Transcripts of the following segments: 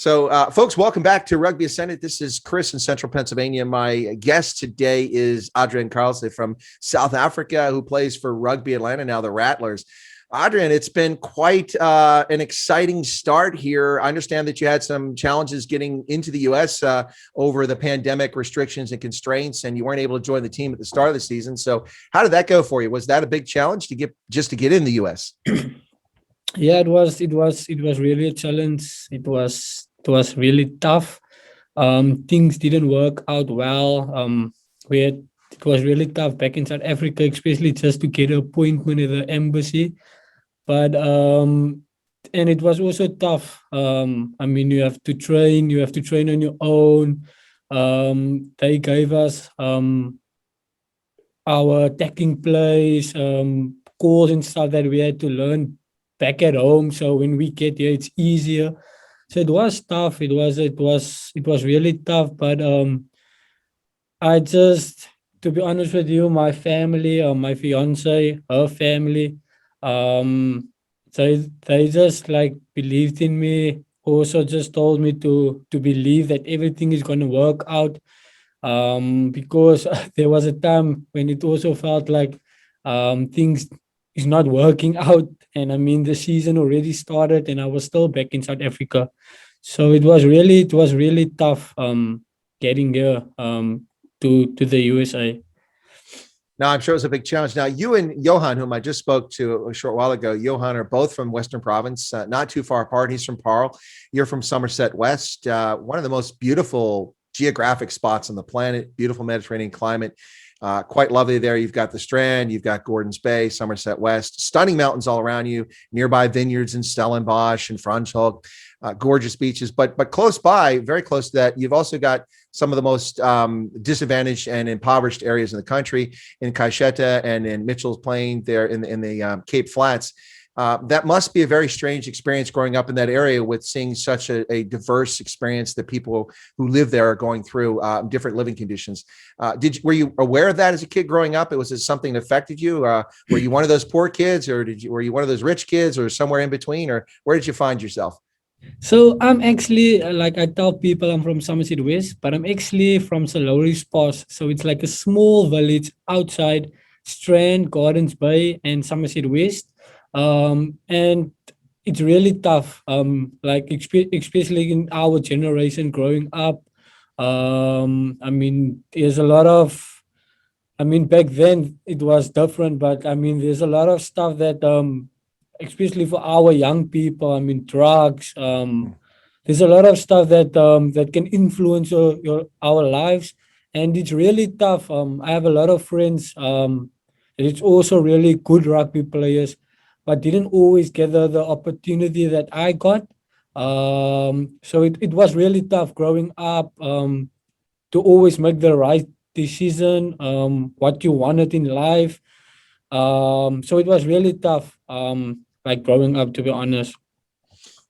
Folks, welcome back to Rugby Ascendant. This is Chris in Central Pennsylvania. My guest today is Adriaan Carelse from South Africa, who plays for Rugby Atlanta, now the Rattlers. Adriaan, it's been quite an exciting start here. I understand that you had some challenges getting into the U.S. Over the pandemic restrictions and constraints, and you weren't able to join the team at the start of the season. So how did that go for you? Was that a big challenge to get in the U.S.? Yeah, it was really a challenge. It was really tough. Things didn't work out well. It was really tough back in South Africa, especially just to get an appointment at the embassy. But and it was also tough. I mean, you have to train on your own. They gave us our attacking plays, calls and stuff that we had to learn back at home. So when we get here, it's easier. So it was tough. It was really tough. But to be honest with you, my family, my fiance, her family, they just like believed in me. Also, just told me to believe that everything is going to work out. Because there was a time when it also felt like things is not working out, and I mean the season already started, and I was still back in South Africa, so it was really tough getting here to the USA. Now, I'm sure it was a big challenge. Now, you and Johan, whom I just spoke to a short while ago, Johan are both from Western Province, not too far apart. He's from Paarl. You're from Somerset West, one of the most beautiful geographic spots on the planet, beautiful Mediterranean climate. Quite lovely there. You've got the Strand, you've got Gordons Bay, Somerset West, stunning mountains all around you, nearby vineyards in Stellenbosch and Franschhoek, gorgeous beaches. But close by, very close to that, you've also got some of the most disadvantaged and impoverished areas in the country, in Kaisheta and in Mitchell's Plain there in the Cape Flats. That must be a very strange experience growing up in that area with seeing such a diverse experience that people who live there are going through different living conditions. Were you aware of that as a kid growing up? Was it something that affected you? Were you one of those poor kids, or were you one of those rich kids, or somewhere in between, or where did you find yourself? So I'm actually, like I tell people, I'm from Somerset West, but I'm actually from Salori's Pass. So it's like a small village outside Strand, Gardens Bay, and Somerset West. And it's really tough, like especially in our generation growing up. I mean, there's a lot of, I mean, back then it was different, but I mean, there's a lot of stuff that, especially for our young people, I mean, drugs, there's a lot of stuff that that can influence our lives, and it's really tough. I have a lot of friends, and it's also really good rugby players, but didn't always get the opportunity that I got. So it was really tough growing up, to always make the right decision, what you wanted in life. So it was really tough, like growing up, to be honest.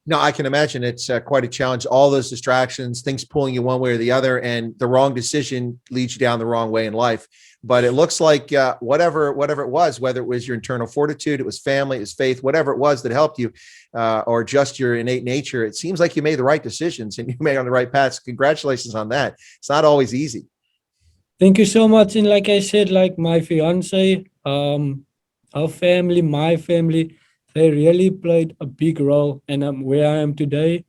No, I can imagine it's quite a challenge. All those distractions, things pulling you one way or the other, and the wrong decision leads you down the wrong way in life. But it looks like whatever it was, whether it was your internal fortitude, it was family, it was faith, whatever it was that helped you, or just your innate nature, it seems like you made the right decisions and you made on the right path. So congratulations on that. It's not always easy. Thank you so much. And like I said, like my fiance, our family, my family, they really played a big role, and where I am today.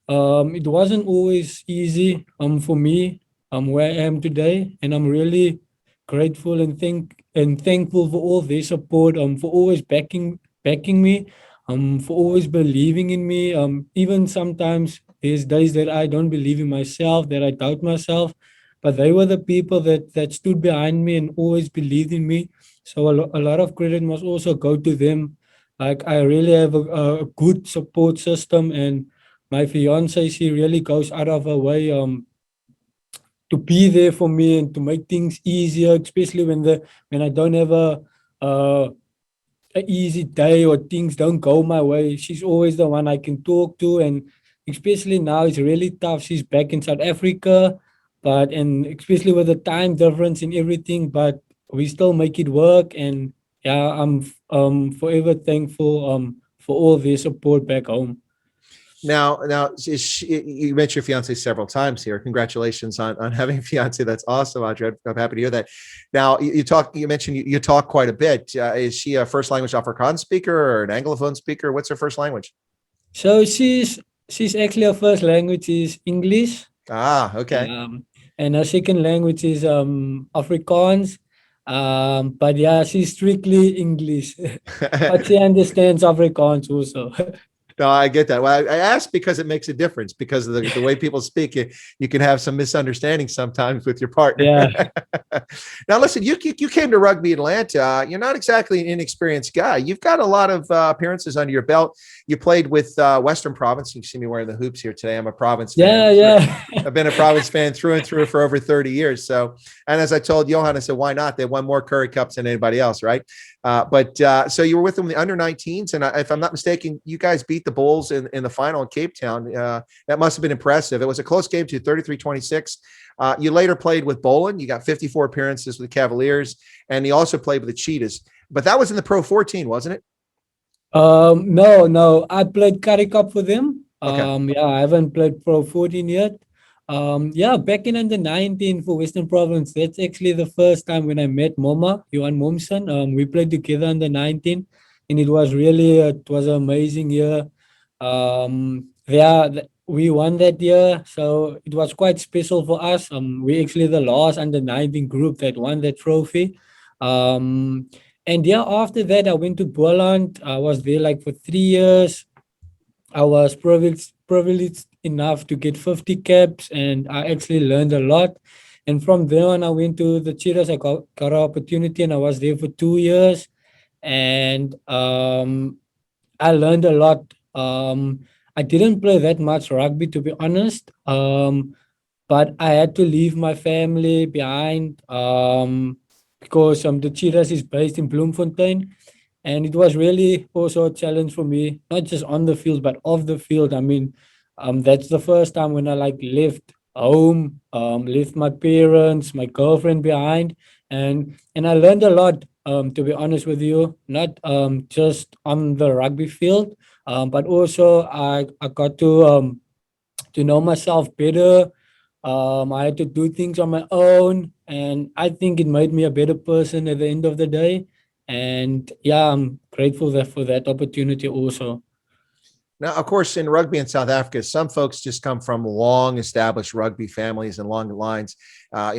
It wasn't always easy for me, where I am today, and I'm really grateful and thankful for all their support, for always backing me, for always believing in me. Even sometimes there's days that I don't believe in myself, that I doubt myself, but they were the people that stood behind me and always believed in me. So a lot of credit must also go to them. Like I really have a good support system, and my fiance, she really goes out of her way to be there for me and to make things easier, especially when I don't have uh, a easy day or things don't go my way. She's always the one I can talk to, and especially now it's really tough. She's back in South Africa, and especially with the time difference and everything, but we still make it work. And yeah, I'm forever thankful for all their support back home. Now, you mentioned your fiance several times here. Congratulations on having a fiance. That's awesome, Audrey. I'm happy to hear that. Now, you mentioned you talk quite a bit. Is she a first language Afrikaans speaker or an Anglophone speaker? What's her first language? So she's actually her first language is English, Ah, okay. and her second language is Afrikaans. But yeah, she's strictly English, but she understands Afrikaans also. No, I get that. Well, I ask because it makes a difference because of the way people speak. You can have some misunderstandings sometimes with your partner. Yeah. Now, listen, you came to Rugby Atlanta. You're not exactly an inexperienced guy. You've got a lot of appearances under your belt. You played with Western Province. You can see me wearing the hoops here today. I'm a Province Yeah, fan. yeah. I've been a Province fan through and through for over 30 years. So, and as I told Johan, I said, why not? They won more Currie Cups than anybody else, right? So you were with them in the under 19s, and if I'm not mistaken, you guys beat the Bulls in the final in Cape Town. That must have been impressive. It was a close game to 33-26. You later played with Boland. You got 54 appearances with the Cavaliers, and you also played with the Cheetahs. But that was in the Pro 14, wasn't it? No. I played Currie Cup for them. Okay. Yeah, I haven't played Pro 14 yet. Yeah, back in under 19 for Western Province, that's actually the first time when I met Moma, Johan Momsen. We played together under 19, and it was an amazing year. Yeah, we won that year, so it was quite special for us. We actually the last under 19 group that won that trophy. Um, and yeah, after that, I went to Boland. I was there like for 3 years. I was privileged enough to get 50 caps, and I actually learned a lot. And from there on, I went to the Cheetahs. I got an opportunity, and I was there for 2 years. And I learned a lot. I didn't play that much rugby, to be honest. But I had to leave my family behind because the Cheetahs is based in Bloemfontein, and it was really also a challenge for me, not just on the field but off the field. I mean, that's the first time when I like left home, left my parents, my girlfriend behind, and I learned a lot. To be honest with you, not just on the rugby field, but also I got to know myself better. I had to do things on my own, and I think it made me a better person at the end of the day. And yeah, I'm grateful for that opportunity also. Now, of course, in rugby in South Africa, some folks just come from long established rugby families and long lines.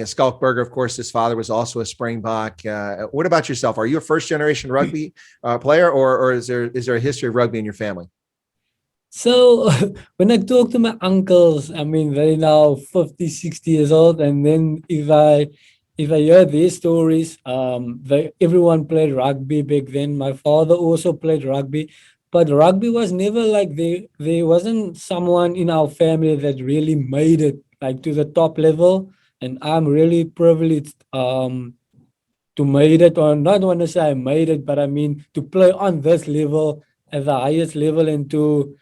Skulk Burger, of course, his father was also a Springbok. What about yourself? Are you a first generation rugby player, or is there a history of rugby in your family? So when I talk to my uncles, I mean, they're now 50, 60 years old. And then if I hear their stories, everyone played rugby back then. My father also played rugby, but rugby was never like there wasn't someone in our family that really made it like to the top level. And I'm really privileged to made it, or not want to say I made it, but I mean to play on this level at the highest level, and to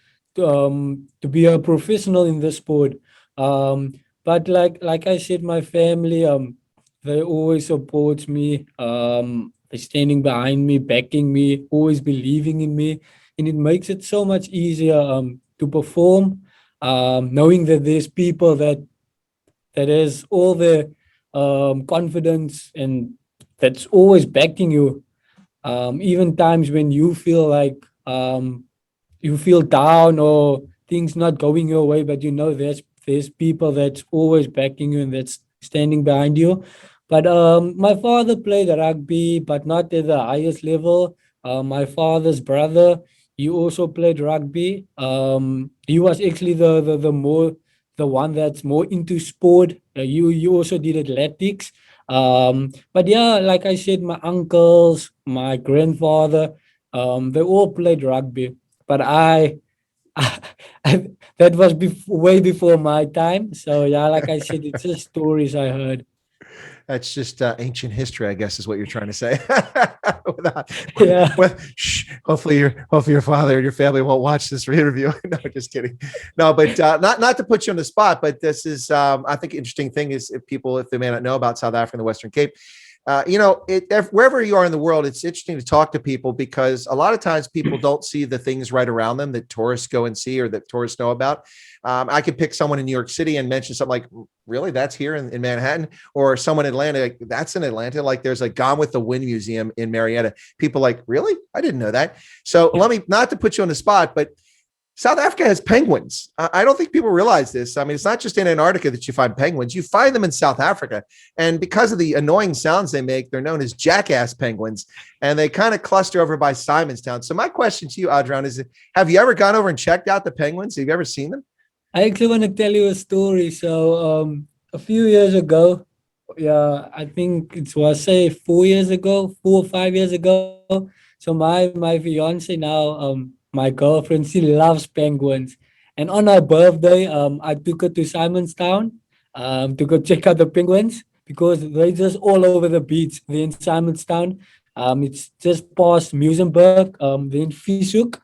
be a professional in the sport. But like I said, my family they always supports me. They're standing behind me, backing me, always believing in me, and it makes it so much easier to perform. Knowing that there's people that has all the confidence and that's always backing you. Even times when you feel like you feel down or things not going your way, but you know there's people that's always backing you and that's standing behind you. But my father played rugby, but not at the highest level. My father's brother, he also played rugby. He was actually the one that's more into sport. You also did athletics. But yeah, like I said, my uncles, my grandfather, they all played rugby. But that was way before my time. So yeah, like I said, it's just stories I heard. That's just ancient history, I guess, is what you're trying to say. Without, Yeah. hopefully your father and your family won't watch this interview. No, just kidding. No, but not to put you on the spot, but this is I think interesting thing is if they may not know about South Africa and the Western Cape. Wherever you are in the world, it's interesting to talk to people because a lot of times people don't see the things right around them that tourists go and see or that tourists know about. I could pick someone in New York City and mention something like, really, that's here in Manhattan, or someone in Atlanta, like, that's in Atlanta. Like there's a Gone with the Wind museum in Marietta. People like, really? I didn't know that. So let me, not to put you on the spot, but South Africa has penguins. I don't think people realize this. I mean, it's not just in Antarctica that you find penguins. You find them in South Africa. And because of the annoying sounds they make, they're known as Jackass Penguins. And they kind of cluster over by Simonstown. So my question to you, Adriaan, is have you ever gone over and checked out the penguins? Have you ever seen them? I actually want to tell you a story. So a few years ago, yeah, I think it was say 4 years ago, 4 or 5 years ago. So my fiance now, my girlfriend, she loves penguins. And on her birthday, I took her to Simonstown to go check out the penguins because they're just all over the beach. They're in Simonstown. It's just past Musenberg. They're in Fieshoek.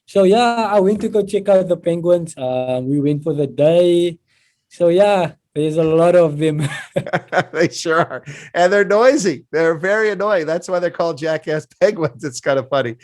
So yeah, I went to go check out the penguins. We went for the day. So yeah, there's a lot of them. They sure are. And they're noisy. They're very annoying. That's why they're called Jackass Penguins. It's kind of funny.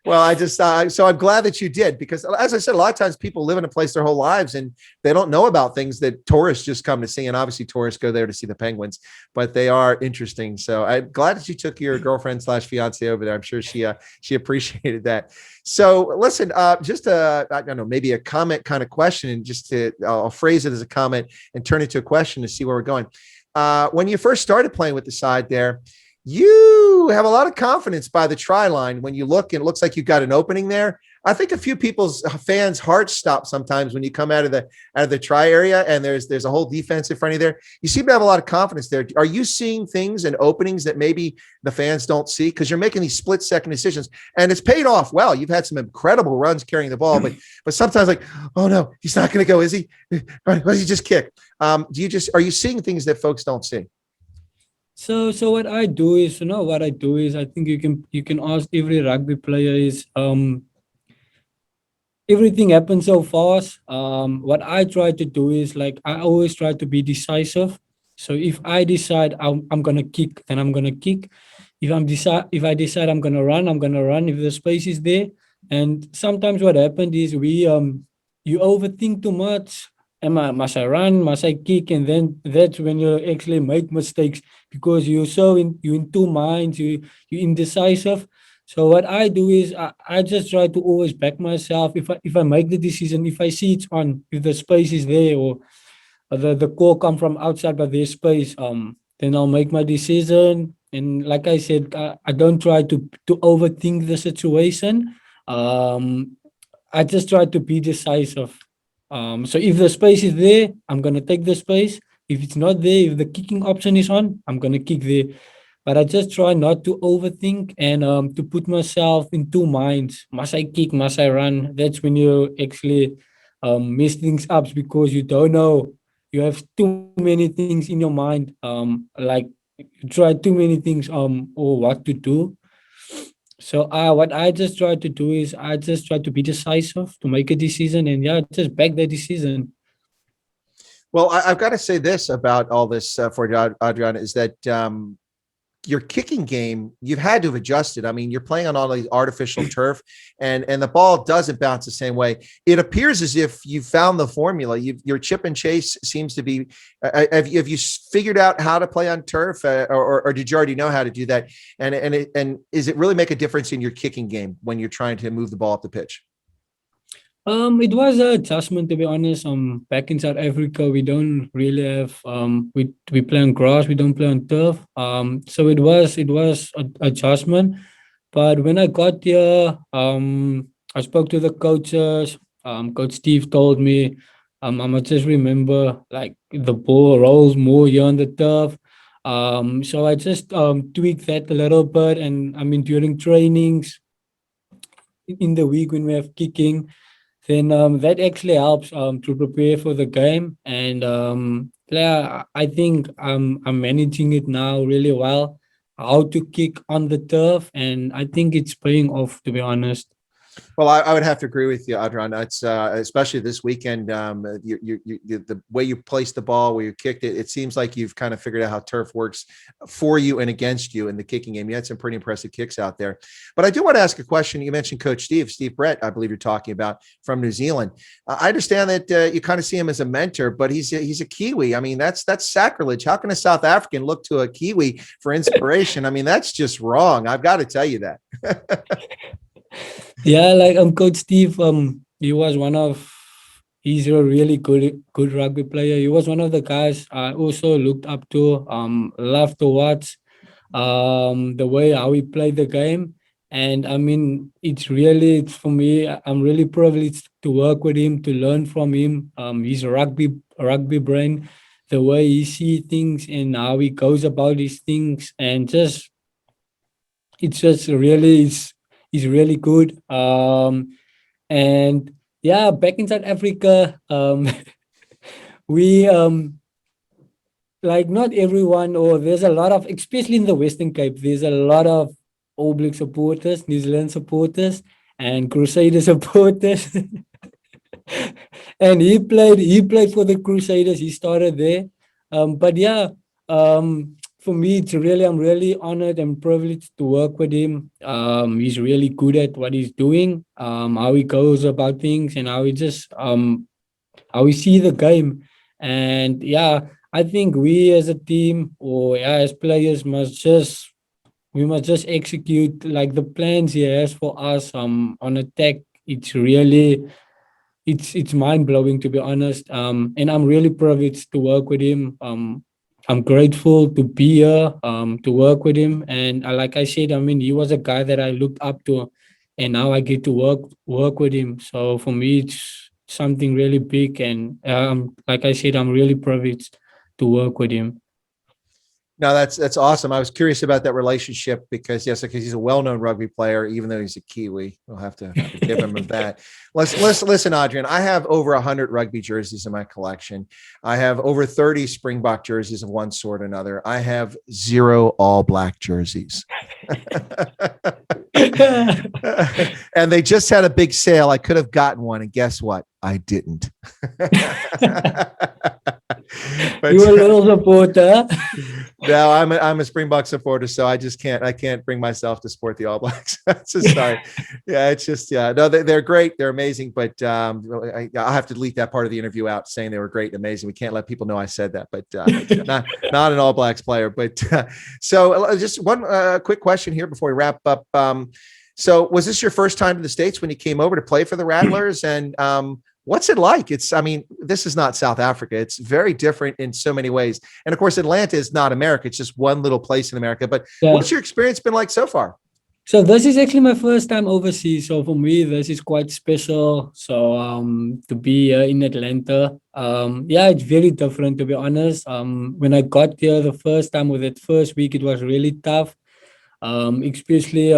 Well, so I'm glad that you did, because as I said, a lot of times people live in a place their whole lives and they don't know about things that tourists just come to see. And obviously tourists go there to see the penguins, but they are interesting. So I'm glad that you took your girlfriend / fiance over there. I'm sure she appreciated that. So listen, just I don't know, maybe a comment kind of question, and I'll phrase it as a comment and turn it to a question to see where we're going. When you first started playing with the side there, you have a lot of confidence by the try line. When you look and it looks like you've got an opening there, I think a few people's fans' hearts stop sometimes when you come out of the try area and there's a whole defense in front of you there. You seem to have a lot of confidence there. Are you seeing things and openings that maybe the fans don't see? Because you're making these split-second decisions, and it's paid off well. You've had some incredible runs carrying the ball, but sometimes like, oh no, he's not going to go, is he? What does he just kick? Are you seeing things that folks don't see? So what I do is, I think you can ask every rugby player is everything happens so fast. What I try to do is, like, I always try to be decisive. So if I decide I'm gonna kick, then I'm gonna kick. If I decide I'm gonna run, I'm gonna run if the space is there. And sometimes what happened is you overthink too much. Must I run? Must I kick? And then that's when you actually make mistakes because you're in two minds. You're indecisive. So what I do is I just try to always back myself. If I make the decision, if I see it's on, if the space is there, or the call come from outside but there's space, then I'll make my decision. And like I said, I don't try to overthink the situation. Um, I just try to be decisive. So if the space is there, I'm gonna take the space. If it's not there, if the kicking option is on, I'm gonna kick there. But I just try not to overthink and to put myself in two minds. Must I kick? Must I run? That's when you actually mess things up because you don't know. You have too many things in your mind. Like you try too many things or what to do. So what I just try to do is I just try to be decisive to make a decision and yeah, just back the decision. Well, I've got to say this about all this for Adriaan is that your kicking game, you've had to have adjusted. I mean, you're playing on all these artificial turf and the ball doesn't bounce the same way. It appears as if you found the formula. Your chip and chase seems to be, have you figured out how to play on turf or did you already know how to do that? And is it really make a difference in your kicking game when you're trying to move the ball up the pitch? It was an adjustment to be honest. Back in South Africa, we don't really have we play on grass, we don't play on turf. So it was an adjustment. But when I got here, I spoke to the coaches. Coach Steve told me, I must just remember like the ball rolls more here on the turf. So I just tweaked that a little bit, and I mean during trainings in the week when we have kicking then that actually helps to prepare for the game. And yeah, I think I'm managing it now really well, how to kick on the turf, and I think it's paying off to be honest. Well, I would have to agree with you, Adriaan. That's especially this weekend. The way you placed the ball, where you kicked it, it seems like you've kind of figured out how turf works for you and against you in the kicking game. You had some pretty impressive kicks out there. But I do want to ask a question. You mentioned Coach Steve Brett, I believe you're talking about, from New Zealand. I understand that you kind of see him as a mentor, but he's a Kiwi. I mean, that's sacrilege. How can a South African look to a Kiwi for inspiration? I mean, that's just wrong. I've got to tell you that. Yeah, like Coach Steve, he was one of he's a really good rugby player. He was one of the guys I also looked up to, loved to watch the way how he played the game. And I mean, it's for me, I'm really privileged to work with him, to learn from him. His rugby brain, the way he see things and how he goes about these things, and just it's just really is really good. And yeah, back in South Africa, we like not everyone, or there's a lot of, especially in the Western Cape, there's a lot of All Black supporters, New Zealand supporters, and Crusader supporters. And he played for the Crusaders. He started there. But yeah, for me, I'm really honored and privileged to work with him. He's really good at what he's doing, how he goes about things, and how we see the game. And yeah, I think we as a team, or yeah, as players, must just execute like the plans he has for us on attack. It's mind blowing, to be honest. And I'm really privileged to work with him. I'm grateful to be here, to work with him. And like I said, I mean, he was a guy that I looked up to, and now I get to work with him. So for me, it's something really big. And like I said, I'm really privileged to work with him. No, that's awesome. I was curious about that relationship because because he's a well-known rugby player, even though he's a Kiwi. We'll have to give him that. Listen, Adriaan. I have over 100 rugby jerseys in my collection. I have over 30 Springbok jerseys of one sort or another. I have 0 All Black jerseys. And they just had a big sale. I could have gotten one, and guess what? I didn't. But, You a little supporter. no, I'm a Springbok supporter, so I can't bring myself to support the All Blacks. Just sorry. Yeah, it's just no, they're great, they're amazing, but I'll have to delete that part of the interview out, saying they were great and amazing. We can't let people know I said that, but not an All Blacks player. But so just one quick question here before we wrap up. So was this your first time to the States when you came over to play for the Rattlers? And what's it like? I mean, this is not South Africa. It's very different in so many ways. And of course, Atlanta is not America. It's just one little place in America. But Yeah. what's your experience been like so far? So this is actually my first time overseas. So for me, this is quite special. So to be in Atlanta, yeah, it's very different, to be honest. When I got here the first time, with that first week, it was really tough. Especially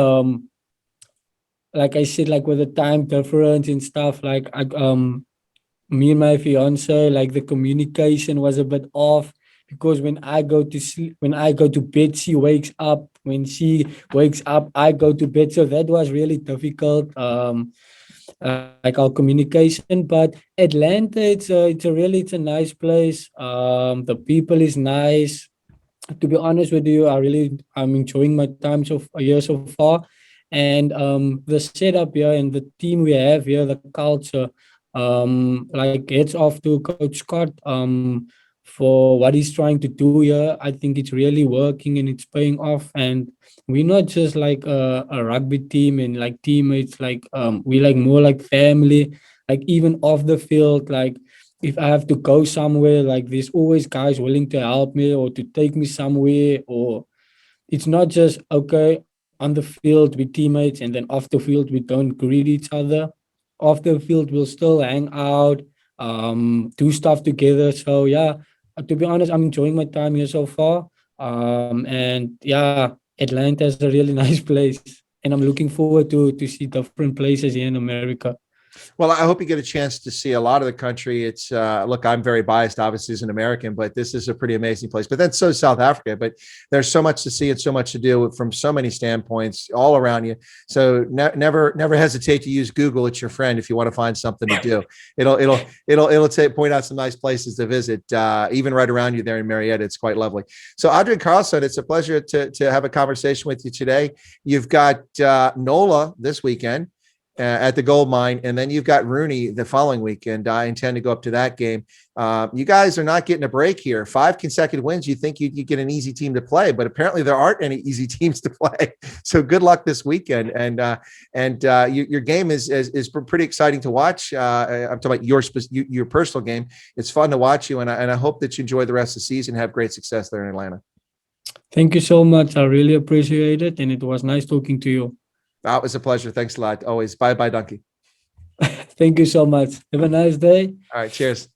like I said, like with the time difference and stuff. Like me and my fiance, like the communication was a bit off, because when I go to sleep, when I go to bed, she wakes up. When she wakes up, I go to bed. So that was really difficult. Like our communication. But Atlanta, it's a nice place. The people is nice. To be honest with you, I'm enjoying my time here so far. And the setup here and the team we have here, the culture, like heads off to Coach Scott for what he's trying to do here. I think it's really working and it's paying off. And we're not just like a rugby team and like teammates, like we like more like family, like even off the field. Like if I have to go somewhere, like there's always guys willing to help me or to take me somewhere. Or it's not just okay, on the field we teammates and then off the field we don't greet each other. Off the field we'll still hang out, do stuff together. So yeah, to be honest, I'm enjoying my time here so far. And yeah, Atlanta is a really nice place, and I'm looking forward to see different places here in America. Well, I hope you get a chance to see a lot of the country. It's look, I'm very biased, obviously, as an American, but this is a pretty amazing place. But then so is South Africa. But there's so much to see and so much to do from so many standpoints all around you. So never hesitate to use Google. It's your friend if you want to find something to do. It'll point out some nice places to visit, even right around you there in Marietta. It's quite lovely. So Adriaan Carelse, it's a pleasure to have a conversation with you today. You've got NOLA this weekend at the gold mine, and then you've got Rooney the following weekend. I intend to go up to that game. You guys are not getting a break here. 5 consecutive wins. You think you get an easy team to play, but apparently there aren't any easy teams to play. So good luck this weekend. And your game is pretty exciting to watch. I'm talking about your personal game. It's fun to watch you, and I hope that you enjoy the rest of the season and have great success there in Atlanta. Thank you so much. I really appreciate it, and it was nice talking to you. It was a pleasure. Thanks a lot. Always. Bye, Donkey. Thank you so much. Have a nice day. All right. Cheers.